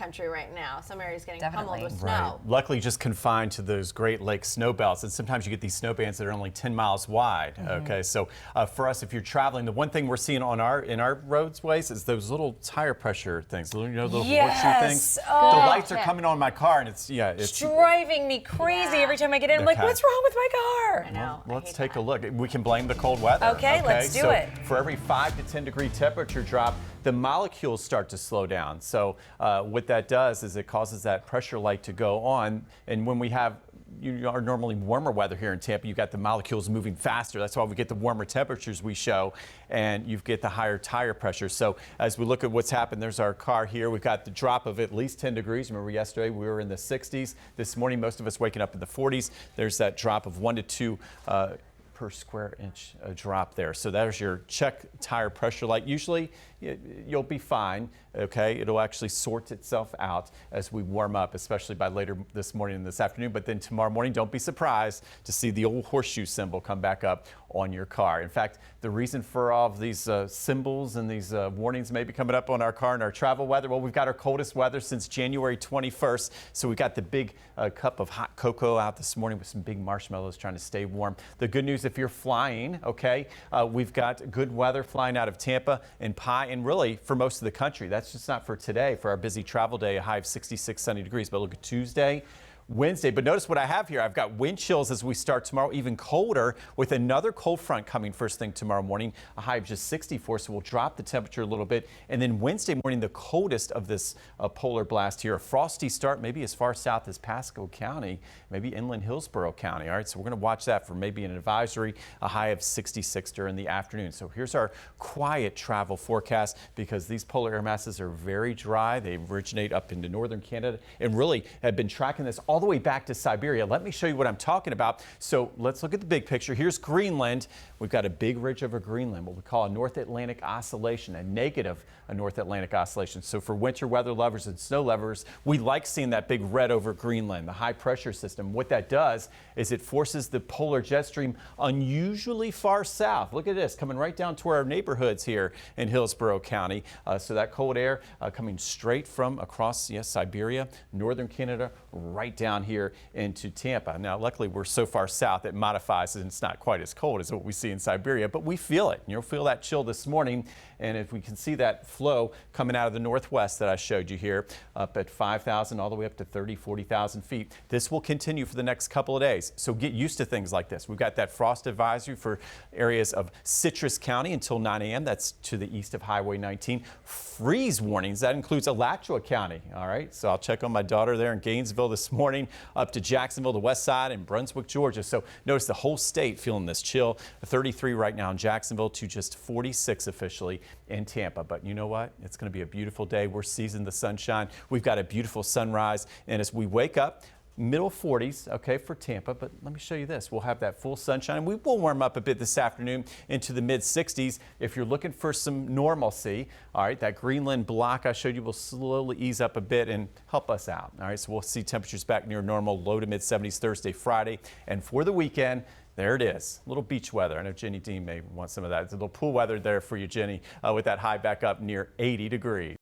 country right now. Some areas getting Definitely. pummeled with snow. Right. Luckily, just confined to those Great Lakes snow belts. And sometimes you get these snow bands that are only 10 miles wide. Okay, so for us, if you're traveling, the one thing we're seeing on in our roadways is those little tire pressure things. Little horseshoe things. Oh. The lights are coming on my car, and it's driving me crazy every time I get in. I'm like, what's wrong with my car? I know. Well, let's take a look. We can blame the cold weather. Okay, let's do it. For every 5 to 10 degree temperature drop, the molecules start to slow down. So what that does is it causes that pressure light to go on. And when we have are normally warmer weather here in Tampa, you got the molecules moving faster. That's why we get the warmer temperatures we show, and you get the higher tire pressure. So as we look at what's happened, there's our car here. We've got the drop of at least 10 degrees. Remember yesterday we were in the 60s. This morning, most of us waking up in the 40s. There's that drop of 1 to 2 per square inch drop there. So there's your check tire pressure light. Usually you'll be fine, okay? It'll actually sort itself out as we warm up, especially by later this morning and this afternoon. But then tomorrow morning, don't be surprised to see the old horseshoe symbol come back up on your car. In fact, the reason for all of these symbols and these warnings maybe coming up on our car and our travel weather, well, we've got our coldest weather since January 21st. So we got the big cup of hot cocoa out this morning with some big marshmallows trying to stay warm. The good news, if you're flying, okay, we've got good weather flying out of Tampa and Pie, and really for most of the country. That's just not for today, for our busy travel day, a high of 66 sunny degrees. But look at Tuesday, Wednesday. But notice what I have here. I've got wind chills as we start tomorrow, even colder with another cold front coming first thing tomorrow morning, a high of just 64. So we'll drop the temperature a little bit. And then Wednesday morning, the coldest of this polar blast here, a frosty start, maybe as far south as Pasco County, maybe inland Hillsborough County. All right, so we're going to watch that for maybe an advisory, a high of 66 during the afternoon. So here's our quiet travel forecast, because these polar air masses are very dry. They originate up into northern Canada and really have been tracking this all the way back to Siberia. Let me show you what I'm talking about. So let's look at the big picture. Here's Greenland. We've got a big ridge over Greenland, what we call a North Atlantic oscillation, a negative North Atlantic oscillation. So for winter weather lovers and snow lovers, we like seeing that big red over Greenland, the high pressure system. What that does is it forces the polar jet stream unusually far south. Look at this, coming right down to our neighborhoods here in Hillsborough County. So that cold air coming straight from across, Siberia, northern Canada, right down here into Tampa. Now, luckily, we're so far south it modifies and it's not quite as cold as what we see in Siberia, but we feel it. You'll feel that chill this morning. And if we can see that flow coming out of the northwest that I showed you here, up at 5,000 all the way up to 30, 40,000 feet, this will continue for the next couple of days. So get used to things like this. We've got that frost advisory for areas of Citrus County until 9 a.m. That's to the east of Highway 19. Freeze warnings, that includes Alachua County. All right, so I'll check on my daughter there in Gainesville this morning, up to Jacksonville, the west side, and Brunswick, Georgia. So notice the whole state feeling this chill. 33 right now in Jacksonville to just 46 officially in Tampa. But you know what? It's going to be a beautiful day. We're seizing the sunshine. We've got a beautiful sunrise. And as we wake up, middle 40s, okay, for Tampa. But let me show you this. We'll have that full sunshine. We will warm up a bit this afternoon into the mid 60s. If you're looking for some normalcy, all right, that Greenland block I showed you will slowly ease up a bit and help us out. All right, so we'll see temperatures back near normal, low to mid 70s Thursday, Friday. And for the weekend, there it is, a little beach weather. I know Jenny Dean may want some of that. It's a little pool weather there for you, Jenny, with that high back up near 80 degrees.